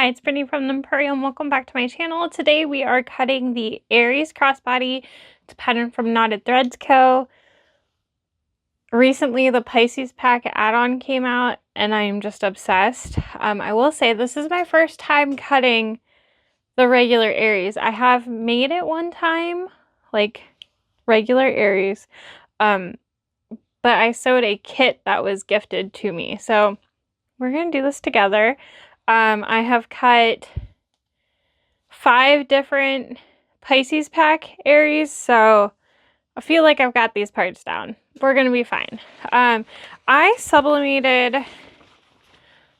Hi, it's Brittany from the Empurrium. Welcome back to my channel. Today we are cutting the Aries Crossbody. It's a pattern from Knotted Threads Co. Recently, the Pisces pack add-on came out, and I am just obsessed. I will say this is my first time cutting the regular Aries. I have made it one time, like regular Aries, but I sewed a kit that was gifted to me. So we're going to do this together. I have cut 5 different Pisces pack Aries, so I feel like I've got these parts down. We're gonna be fine. I sublimated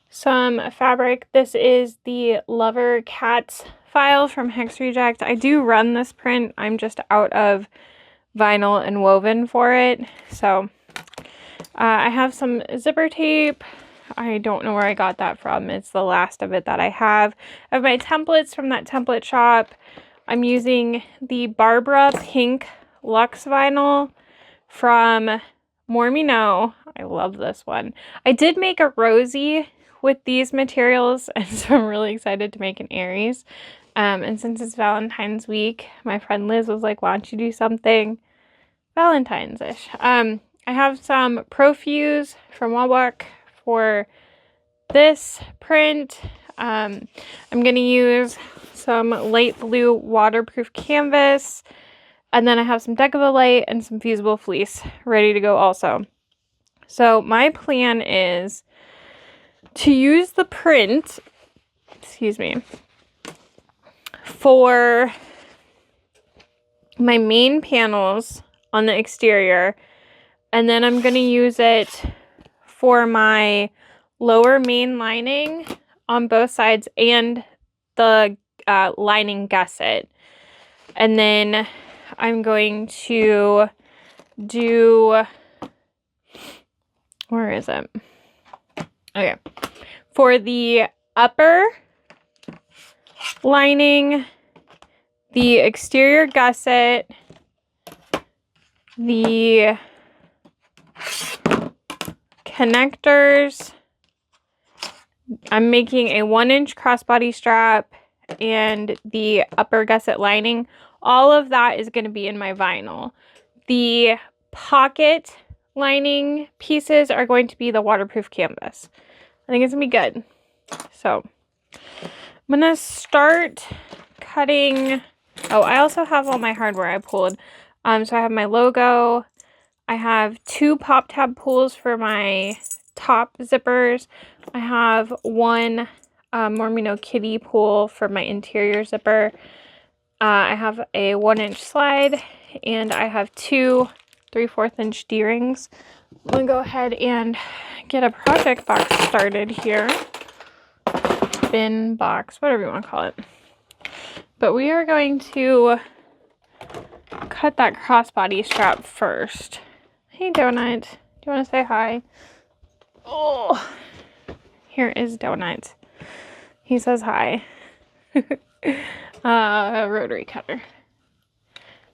some fabric. This is the Lover Cats file from Hex Reject. I do run this print. I'm just out of vinyl and woven for it. So I have some zipper tape. I don't know where I got that from. It's the last of it that I have. I have my templates from that template shop. I'm using the Barbara Pink Luxe vinyl from More Me Know. I love this one. I did make a rosy with these materials, and so I'm really excited to make an Aries. And since it's Valentine's week, my friend Liz was like, why don't you do something Valentine's-ish? I have some Profuse from Wawak for this print. I'm going to use some light blue waterproof canvas, and then I have some Deck of a Light and some fusible fleece ready to go also. So my plan is to use the print, excuse me, for my main panels on the exterior, and then I'm going to use it for my lower main lining on both sides and the lining gusset. And then I'm going to do, where is it? Okay. For the upper lining, the exterior gusset, the connectors, I'm making a 1-inch crossbody strap, and the upper gusset lining. All of that is going to be in my vinyl. The pocket lining pieces are going to be the waterproof canvas. I think it's going to be good. So I'm going to start cutting. Oh, I also have all my hardware I pulled. So I have my logo. I have 2 pop tab pulls for my top zippers. I have 1 More Me Know Kitty pull for my interior zipper. I have a 1-inch slide, and I have 2 3/4 inch D-rings. I'm going to go ahead and get a project box started here. Bin box, whatever you want to call it. But we are going to cut that crossbody strap first. Hey, Donut. Do you want to say hi? Oh, here is Donut. He says hi. Rotary cutter.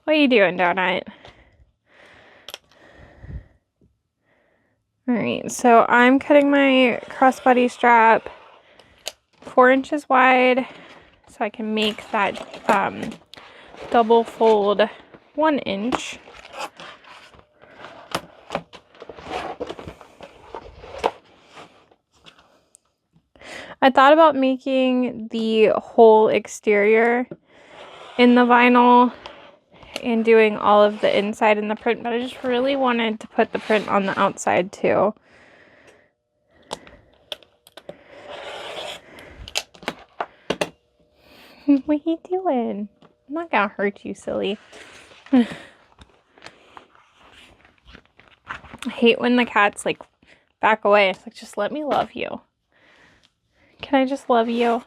What are you doing, Donut? Alright, so I'm cutting my crossbody strap 4 inches wide so I can make that double fold 1 inch. I thought about making the whole exterior in the vinyl and doing all of the inside in the print, but I just really wanted to put the print on the outside too. What are you doing? I'm not gonna hurt you, silly. I hate when the cats like back away. It's like, just let me love you. Can I just love you?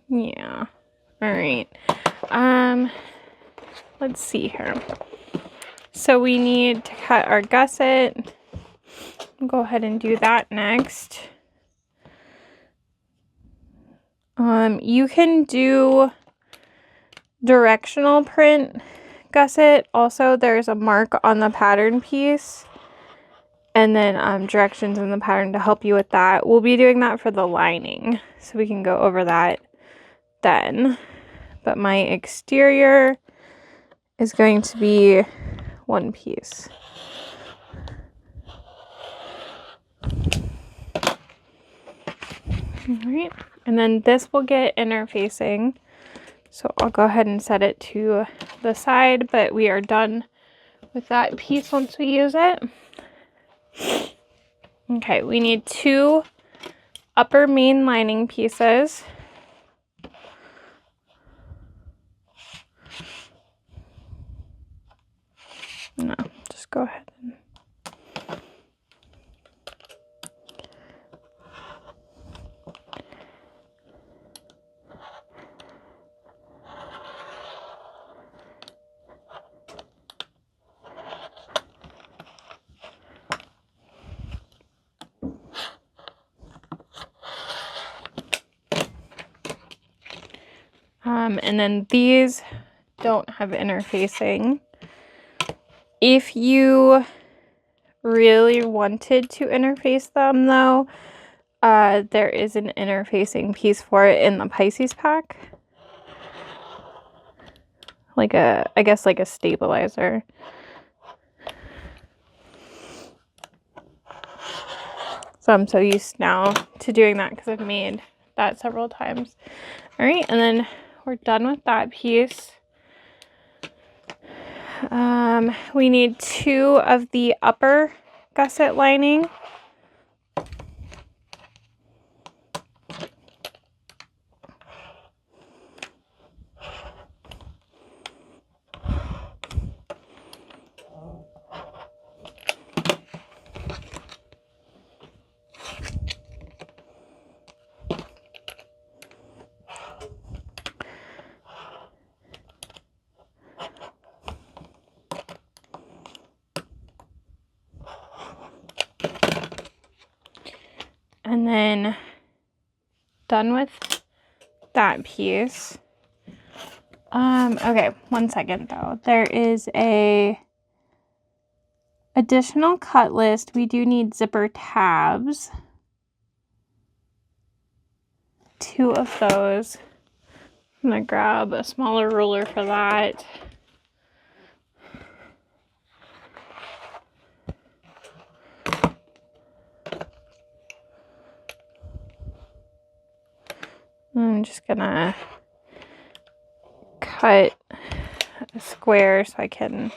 Yeah. Alright. Let's see here. So we need to cut our gusset. I'll go ahead and do that next. You can do directional print gusset. Also, there's a mark on the pattern piece. and then directions in the pattern to help you with that. We'll be doing that for the lining, so we can go over that then. But my exterior is going to be one piece. All right, and then this will get interfacing. So I'll go ahead and set it to the side, but we are done with that piece once we use it. Okay, we need 2 upper main lining pieces. No, just go ahead and and then these don't have interfacing. If you really wanted to interface them though, there is an interfacing piece for it in the Pisces pack. Like I guess like a stabilizer. So I'm so used now to doing that because I've made that several times. All right, and then we're done with that piece. We need 2 of the upper gusset lining. And then done with that piece. Okay, one second though. There is a additional cut list. We do need zipper tabs. 2 of those. I'm gonna grab a smaller ruler for that. I'm just gonna cut a square so I can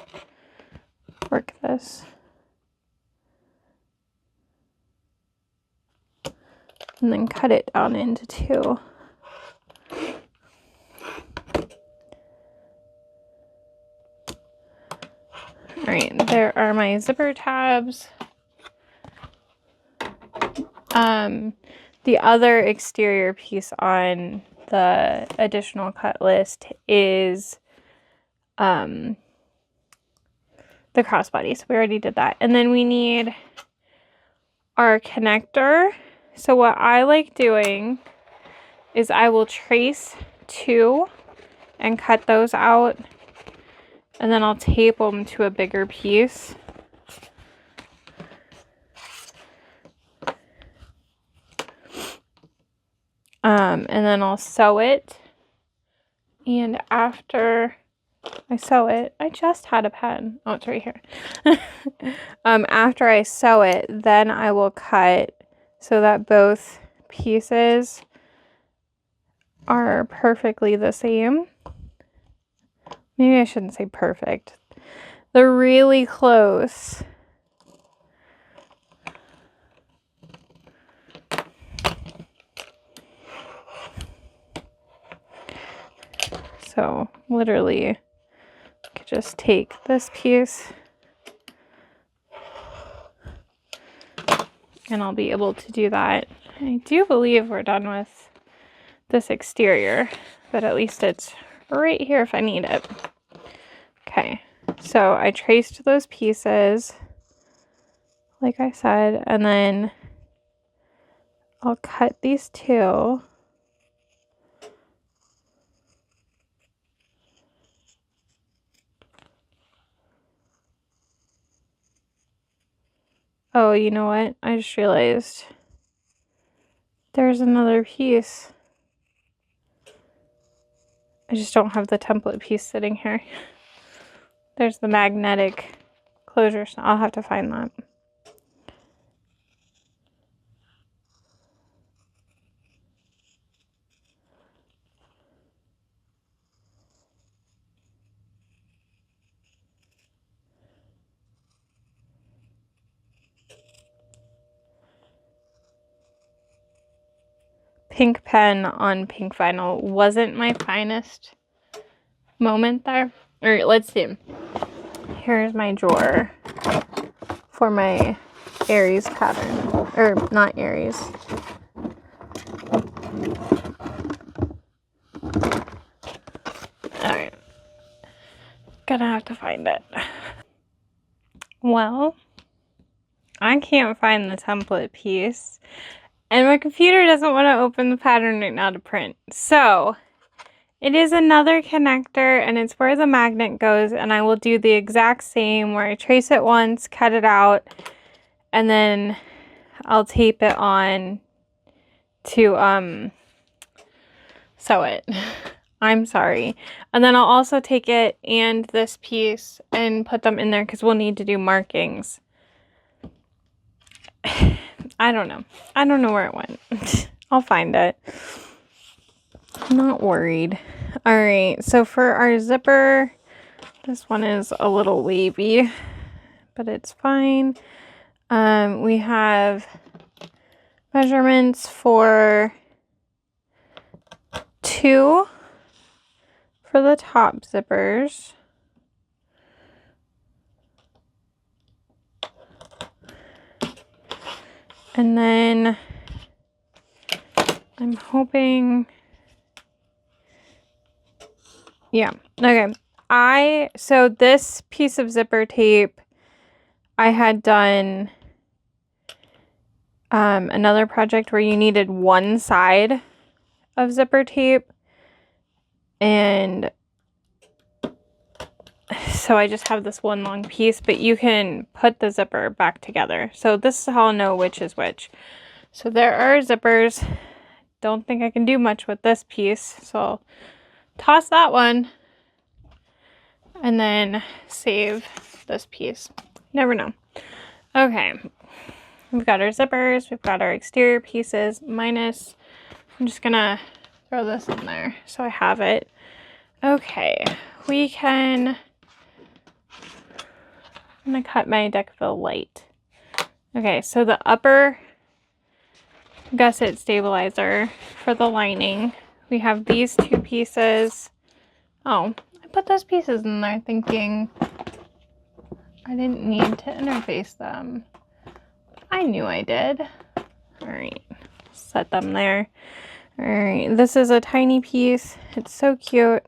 work this. And then cut it down into 2. All right, there are my zipper tabs. The other exterior piece on the additional cut list is the crossbody. So we already did that. And then we need our connector. So what I like doing is I will trace 2 and cut those out. And then I'll tape them to a bigger piece. And then I'll sew it. And after I sew it, I just had a pen. Oh, it's right here. After I sew it, then I will cut so that both pieces are perfectly the same. Maybe I shouldn't say perfect. They're really close. So literally, I could just take this piece and I'll be able to do that. I do believe we're done with this exterior, but at least it's right here if I need it. Okay, so I traced those pieces, like I said, and then I'll cut these 2. Oh, you know what? I just realized there's another piece. I just don't have the template piece sitting here. There's the magnetic closure. So I'll have to find that. Pink pen on pink vinyl wasn't my finest moment there. Or let's see. Here's my drawer for my Aries pattern. Or not Aries. Alright. Gonna have to find it. Well, I can't find the template piece. And my computer doesn't want to open the pattern right now to print. So, it is another connector and it's where the magnet goes, and I will do the exact same where I trace it once, cut it out, and then I'll tape it on to sew it. I'm sorry. And then I'll also take it and this piece and put them in there because we'll need to do markings. I don't know. I don't know where it went. I'll find it. I'm not worried. Alright, so for our zipper, this one is a little wavy, but it's fine. We have measurements for 2 for the top zippers. And then I'm hoping, yeah, okay. So this piece of zipper tape, I had done another project where you needed one side of zipper tape. And so I just have this one long piece, but you can put the zipper back together. So this is how I'll know which is which. So there are zippers. Don't think I can do much with this piece, so I'll toss that one and then save this piece. Never know. Okay, we've got our zippers, we've got our exterior pieces minus, I'm just gonna throw this in there so I have it. Okay, we can, I'm gonna cut my Decaville light. Okay, so the upper gusset stabilizer for the lining, we have these 2 pieces. Oh, I put those pieces in there thinking I didn't need to interface them. I knew I did. Alright, set them there. Alright, this is a tiny piece. It's so cute.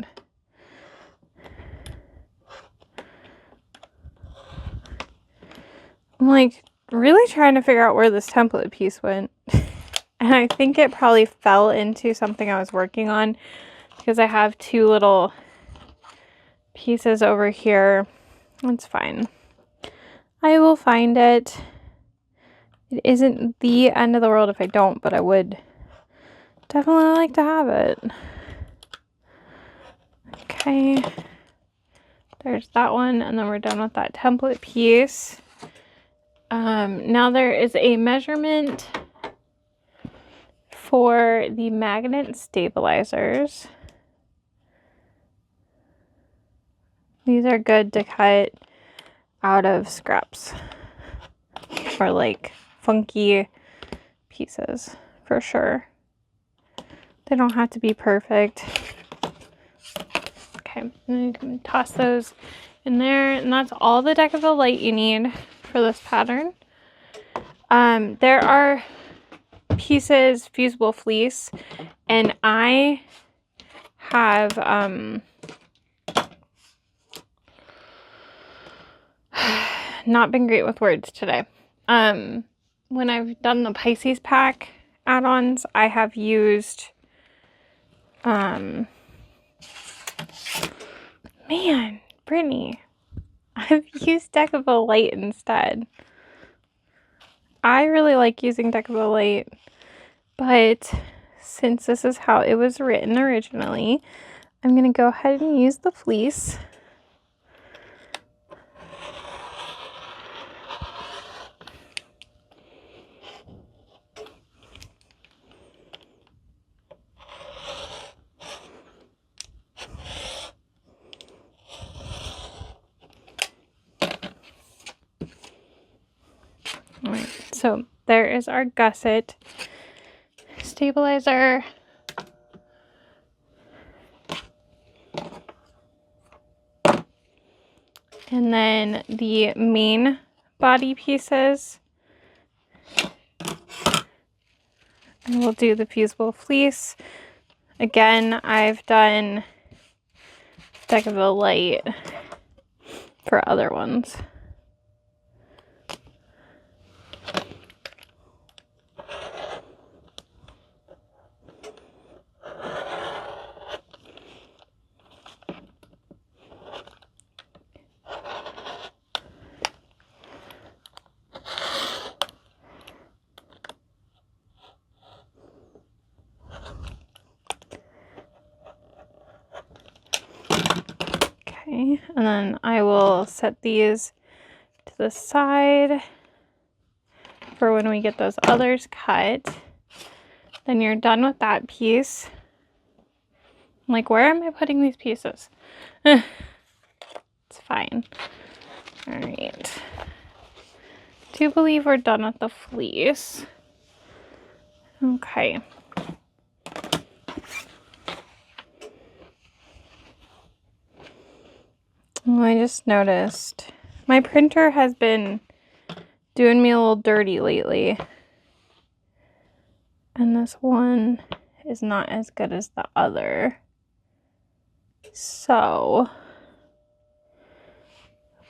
I'm like really trying to figure out where this template piece went. And I think it probably fell into something I was working on because I have 2 little pieces over here. It's fine. I will find it. It isn't the end of the world if I don't, but I would definitely like to have it. Okay. There's that one, and then we're done with that template piece. Now there is a measurement for the magnet stabilizers. These are good to cut out of scraps or like funky pieces for sure. They don't have to be perfect. Okay, and you can toss those in there, and that's all the Decaville light you need for this pattern. There are pieces, fusible fleece, and I have not been great with words today. When I've done the Pisces pack add-ons, I have used man, Brittany, I've used Decaville light instead. I really like using Deckable Light, but since this is how it was written originally, I'm going to go ahead and use the fleece. All right, so there is our gusset stabilizer. And then the main body pieces. And we'll do the fusible fleece. Again, I've done Deckable Light for other ones. Okay, and then I will set these to the side for when we get those others cut. Then you're done with that piece. I'm like, where am I putting these pieces? It's fine. All right. Do believe we're done with the fleece. Okay. Oh, I just noticed my printer has been doing me a little dirty lately. And this one is not as good as the other. So,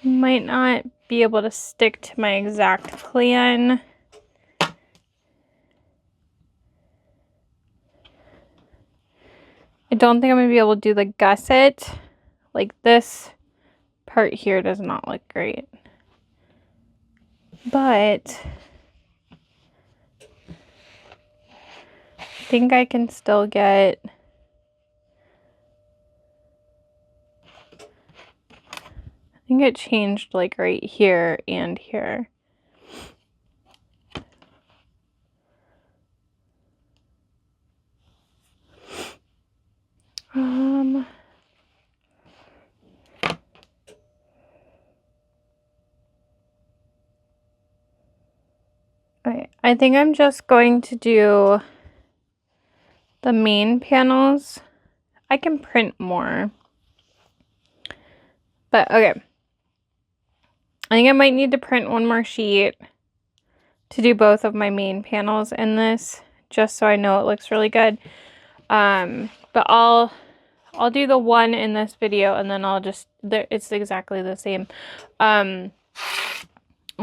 might not be able to stick to my exact plan. I don't think I'm going to be able to do the gusset. Like, this part here does not look great. But I think I can still get I think it changed like right here and here. Okay, I think I'm just going to do the main panels. I can print more. But okay. I think I might need to print one more sheet to do both of my main panels in this, just so I know it looks really good. But I'll do the one in this video, and then I'll just, it's exactly the same. I'll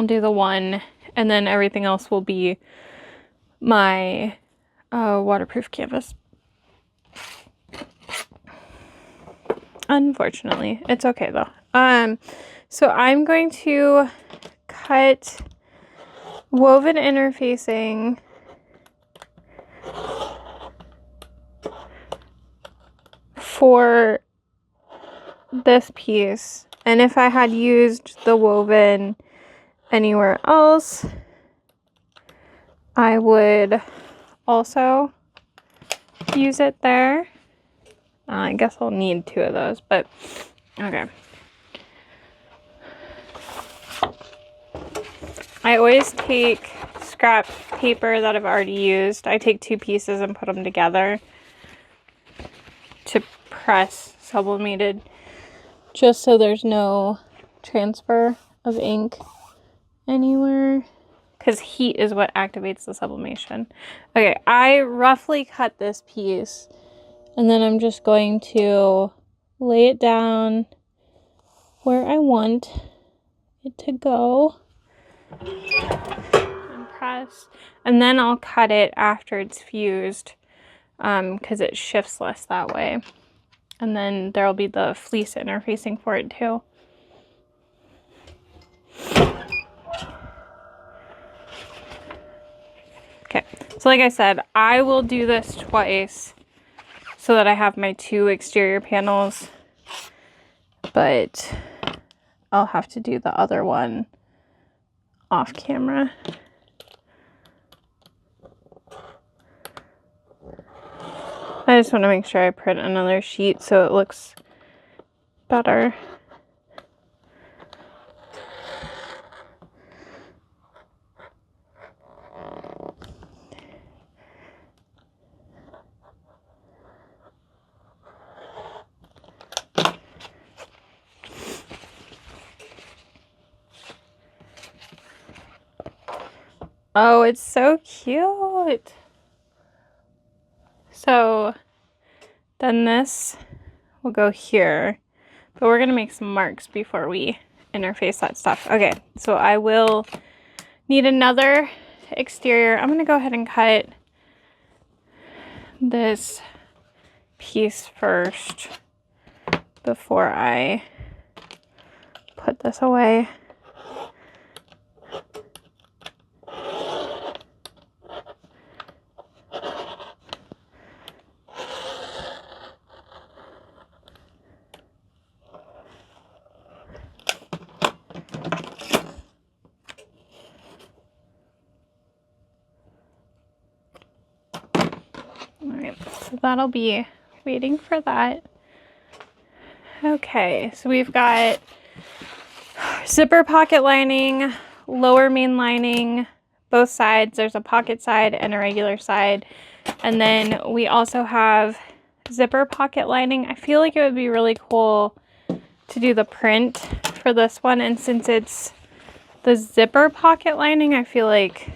do the one, and then everything else will be my waterproof canvas. Unfortunately, it's okay though. So I'm going to cut woven interfacing for this piece, and if I had used the woven anywhere else, I would also use it there. I guess I'll need 2 of those, but okay. I always take scrap paper that I've already used. I take 2 pieces and put them together to press sublimated, just so there's no transfer of ink anywhere, because heat is what activates the sublimation. Okay, I roughly cut this piece, and then I'm just going to lay it down where I want it to go and press, and then I'll cut it after it's fused, because it shifts less that way. And then there'll be the fleece interfacing for it too. Okay, so like I said, I will do this twice so that I have my 2 exterior panels, but I'll have to do the other one off camera. I just want to make sure I print another sheet so it looks better. Oh, it's so cute. So then this will go here, but we're gonna make some marks before we interface that stuff. Okay, so I will need another exterior. I'm gonna go ahead and cut this piece first before I put this away. Alright, so that'll be waiting for that. Okay, so we've got zipper pocket lining, lower main lining, both sides. There's a pocket side and a regular side. And then we also have zipper pocket lining. I feel like it would be really cool to do the print for this one. And since it's the zipper pocket lining, I feel like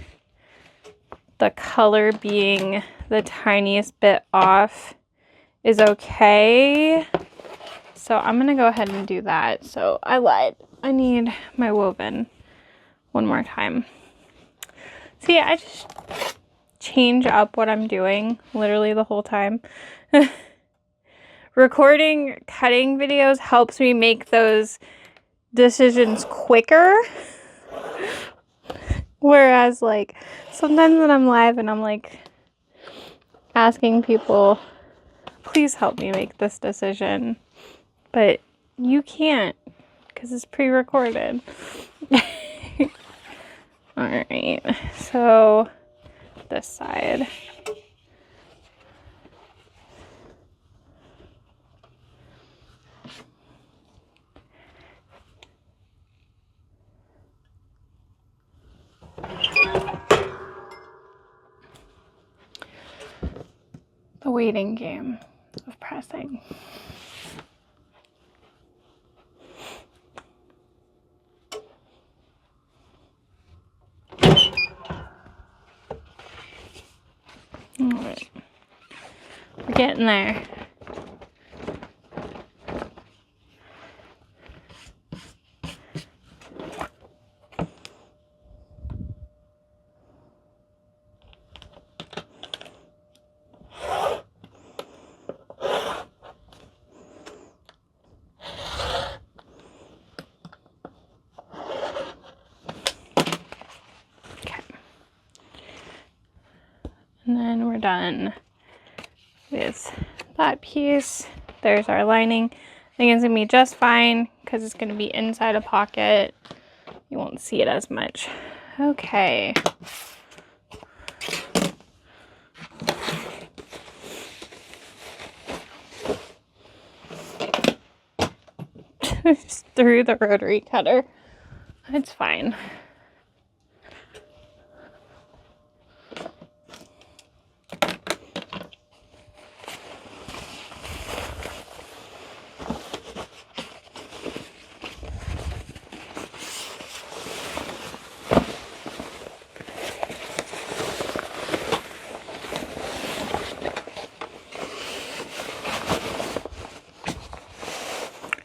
the color being the tiniest bit off is okay. So I'm gonna go ahead and do that. So I lied. I need my woven one more time. See, I just change up what I'm doing literally the whole time. Recording cutting videos helps me make those decisions quicker. Whereas like sometimes when I'm live and I'm like asking people, please help me make this decision, but you can't because it's pre-recorded. All right, so this side. The waiting game of pressing. All right, we're getting there. And then we're done with that piece. There's our lining. I think it's gonna be just fine because it's gonna be inside a pocket. You won't see it as much. Okay. Just through the rotary cutter. It's fine.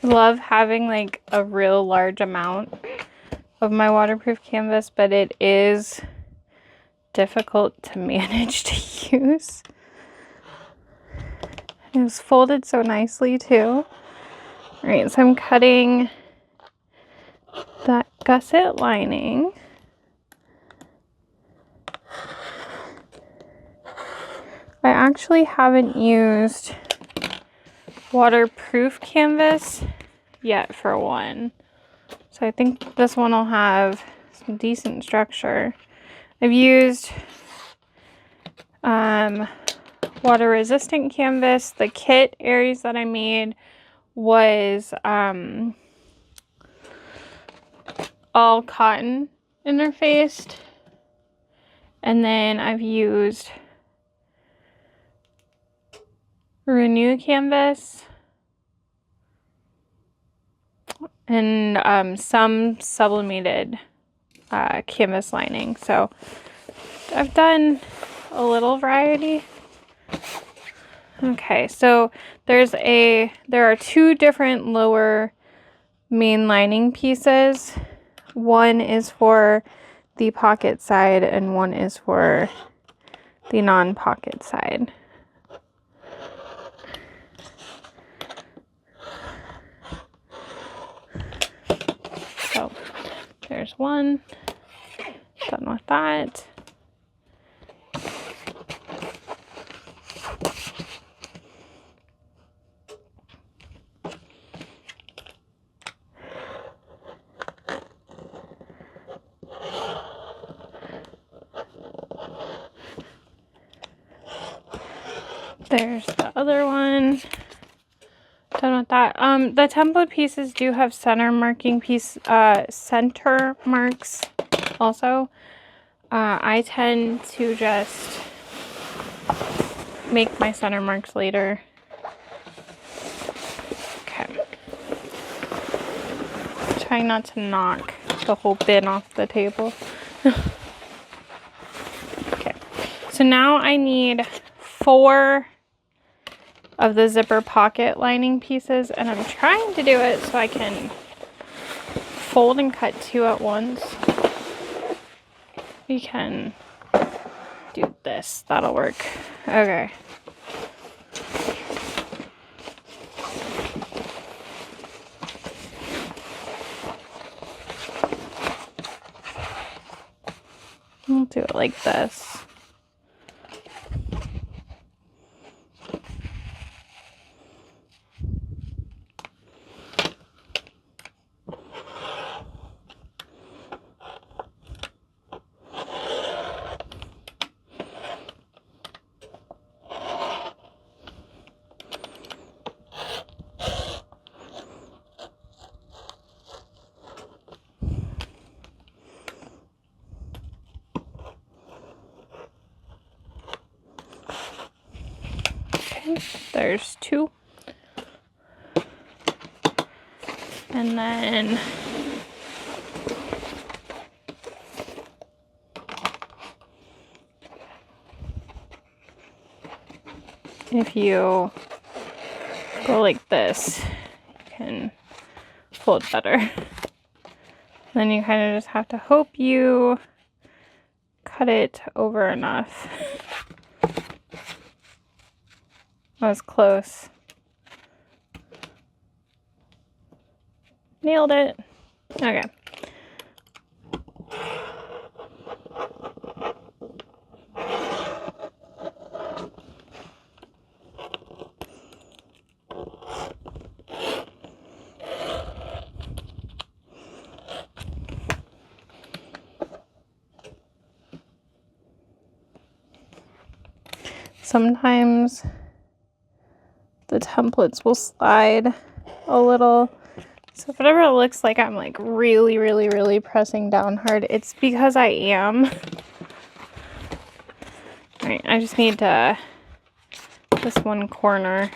Love having like a real large amount of my waterproof canvas, but it is difficult to manage to use. It was folded so nicely too. All right, so I'm cutting that gusset lining. actually haven't used waterproof canvas yet for one. So I think this one will have some decent structure. I've used water resistant canvas. The kit Aries that I made was all cotton interfaced. And then I've used Renew canvas and some sublimated canvas lining. So I've done a little variety. Okay, so there are two different lower main lining pieces. One is for the pocket side and one is for the non-pocket side. So there's one, done with that. There's the other one. Done with that. The template pieces do have center marks also. I tend to just make my center marks later. Okay. Trying not to knock the whole bin off the table. Okay. So now I need 4 of the zipper pocket lining pieces, and I'm trying to do it so I can fold and cut 2 at once. We can do this, that'll work. Okay. We'll do it like this. There's 2. And then if you go like this, you can fold better. Then you kind of just have to hope you cut it over enough. That was close. Nailed it. Okay. Sometimes the templates will slide a little. So if it ever looks like I'm like really pressing down hard, it's because I am. Alright, I just need to this one corner.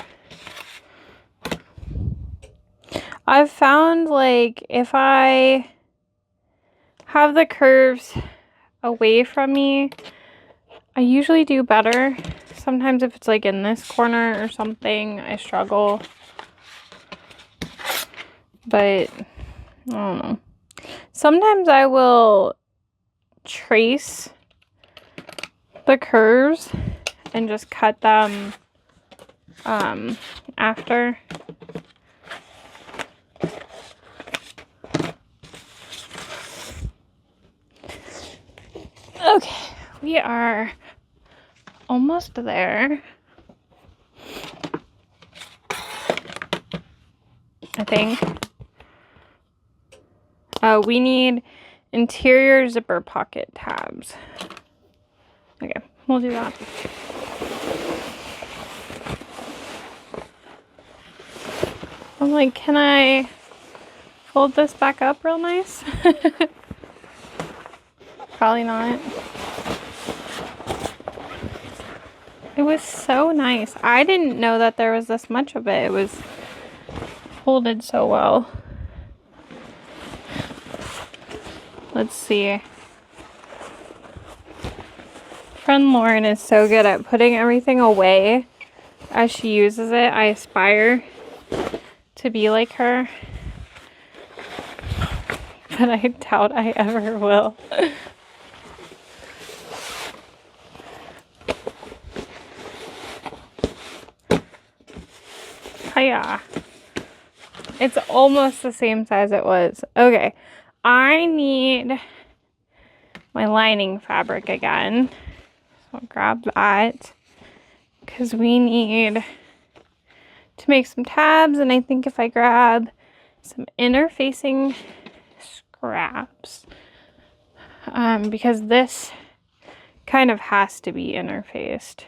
I've found like if I have the curves away from me, I usually do better. Sometimes if it's like in this corner or something, I struggle. But I don't know. Sometimes I will trace the curves and just cut them after. Okay, we are almost there. I think. We need interior zipper pocket tabs. Okay, we'll do that. I'm like, can I fold this back up real nice? Probably not. It was so nice. I didn't know that there was this much of it. It was folded so well. Let's see. Friend Lauren is so good at putting everything away as she uses it. I aspire to be like her, but I doubt I ever will. Hiya. It's almost the same size it was. Okay, I need my lining fabric again. So I'll grab that because we need to make some tabs, and I think if I grab some interfacing scraps, because this kind of has to be interfaced.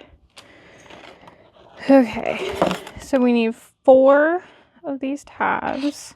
Okay, so we need 4 of these tabs.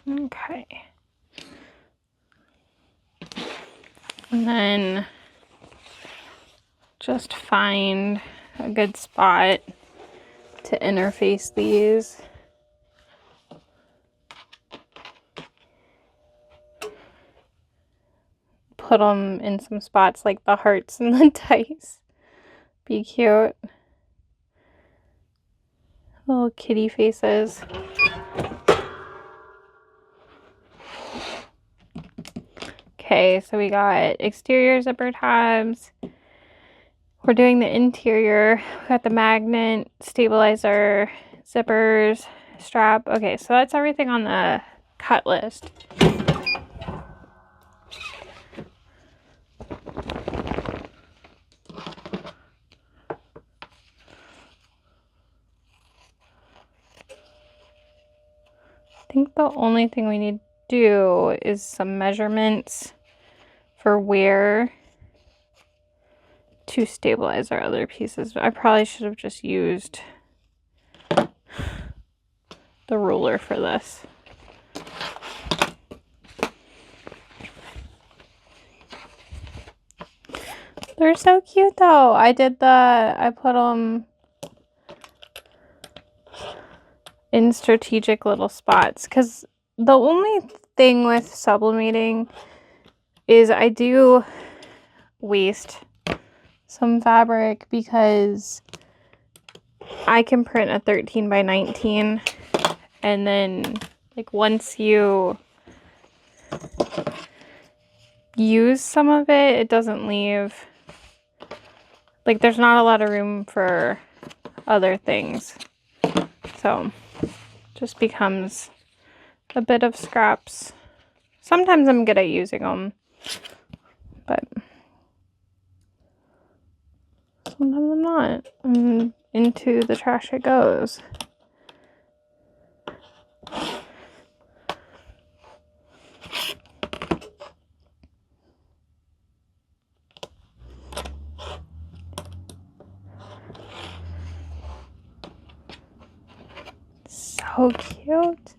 Okay. And then just find a good spot to interface these. Put them in some spots like the hearts and the dice. Be cute. Little kitty faces. Okay, so we got exterior zipper tabs. We're doing the interior. We got the magnet, stabilizer, zippers, strap. Okay, so that's everything on the cut list. I think the only thing we need to do is some measurements for where to stabilize our other pieces. I probably should have just used the ruler for this. They're so cute though. I put them in strategic little spots, because the only thing with sublimating is I do waste some fabric, because I can print a 13 by 19, and then like once you use some of it, it doesn't leave, like there's not a lot of room for other things, so just becomes a bit of scraps. Sometimes I'm good at using them, but sometimes I'm not. And into the trash it goes. So cute.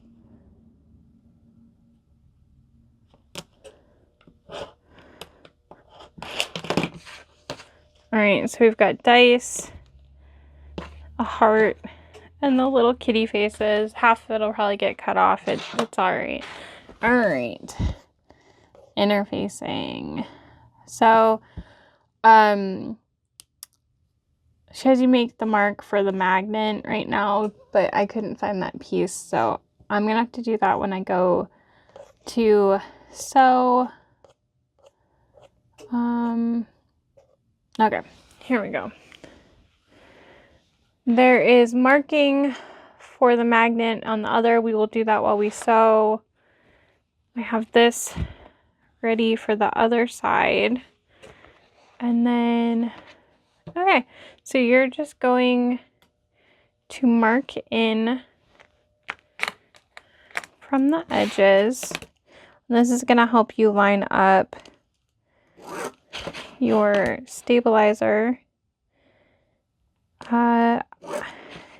All right, so we've got dice, a heart, And the little kitty faces, half of it'll probably get cut off. It's all right. All right. Interfacing. So, shows you make the mark for the magnet right now, but I couldn't find that piece. So I'm going to have to do that when I go to sew. Okay, here we go. There is marking for the magnet on the other. We will do that while we sew. I have this ready for the other side. And then, okay, so you're just going to mark in from the edges. And this is going to help you line up your stabilizer.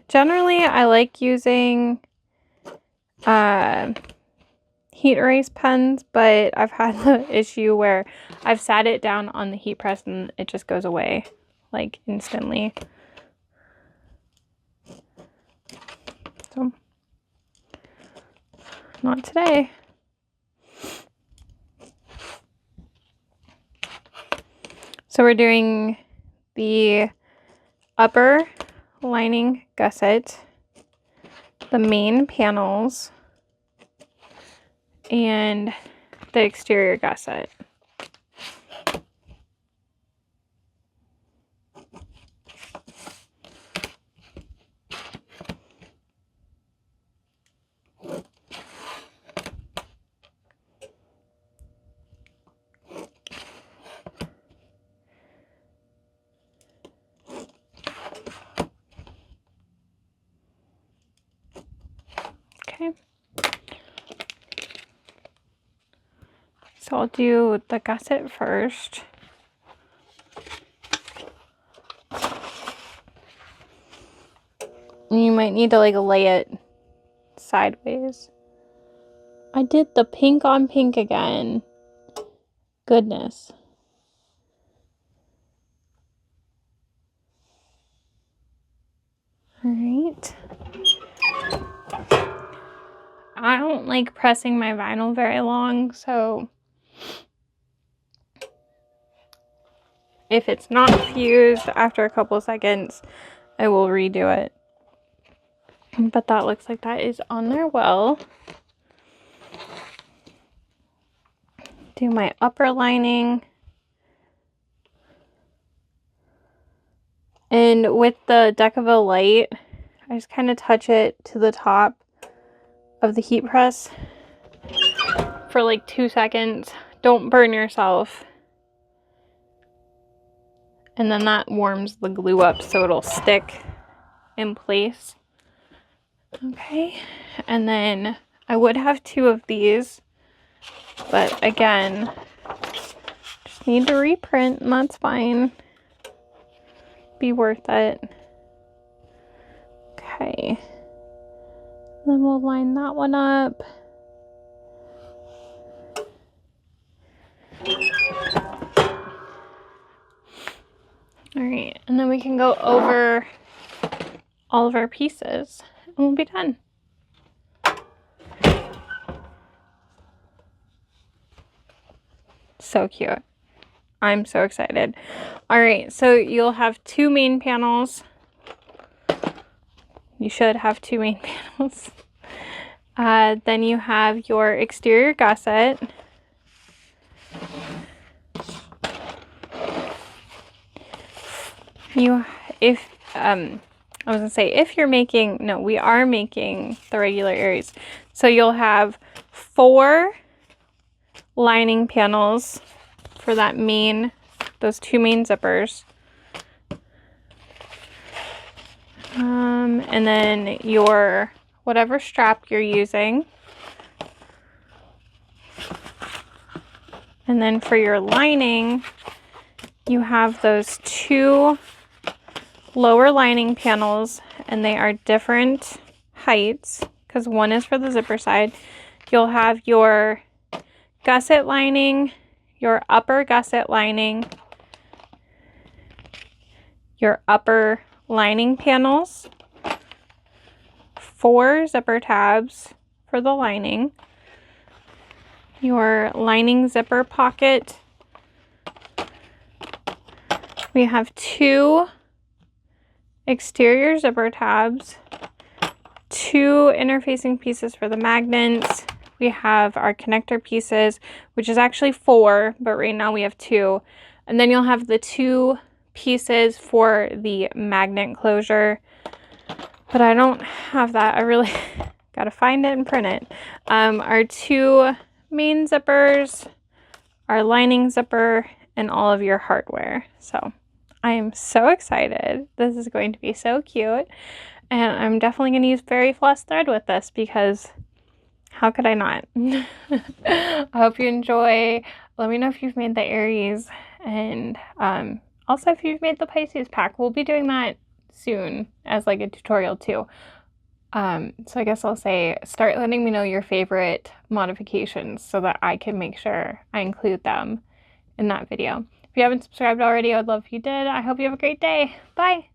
Generally, I like using heat erase pens, but I've had the issue where I've sat it down on the heat press and it just goes away like instantly. So, not today. So we're doing the upper lining gusset, the main panels, and the exterior gusset. Okay. So I'll do the gusset first. You might need to like lay it sideways. I did the pink on pink again. Goodness. All right. I don't like pressing my vinyl very long, so if it's not fused after a couple of seconds, I will redo it. But that looks like that is on there well. Do my upper lining. And with the Decaville light, I just kind of touch it to the top of the heat press for like 2 seconds. Don't burn yourself. And then that warms the glue up so it'll stick in place. Okay, and then I would have 2 of these, but again, just need to reprint and that's fine. Be worth it. Okay, then we'll line that one up. All right, and then we can go over all of our pieces and we'll be done. So cute. I'm so excited. All right, so you'll have 2 main panels. You should have 2 main panels. Then you have your exterior gusset. I was gonna say, if you're making, no, we are making the regular Aries. So you'll have 4 lining panels for that main, those 2 main zippers. And then your, whatever strap you're using. And then for your lining, you have those 2 lower lining panels, and they are different heights because one is for the zipper side. You'll have your gusset lining, your upper gusset lining, your upper lining panels, 4 zipper tabs for the lining, your lining zipper pocket. We have 2 exterior zipper tabs, 2 interfacing pieces for the magnets. We have our connector pieces, which is actually 4, but right now we have 2. And then you'll have the 2 pieces for the magnet closure, but I don't have that. I really gotta find it and print it. Our 2 main zippers, our lining zipper, and all of your hardware. So I am so excited. This is going to be so cute. And I'm definitely going to use fairy floss thread with this because how could I not? I hope you enjoy. Let me know if you've made the Aries, and also if you've made the Pisces pack. We'll be doing that soon as like a tutorial too. So I guess I'll say start letting me know your favorite modifications so that I can make sure I include them in that video. If you haven't subscribed already, I would love if you did. I hope you have a great day. Bye!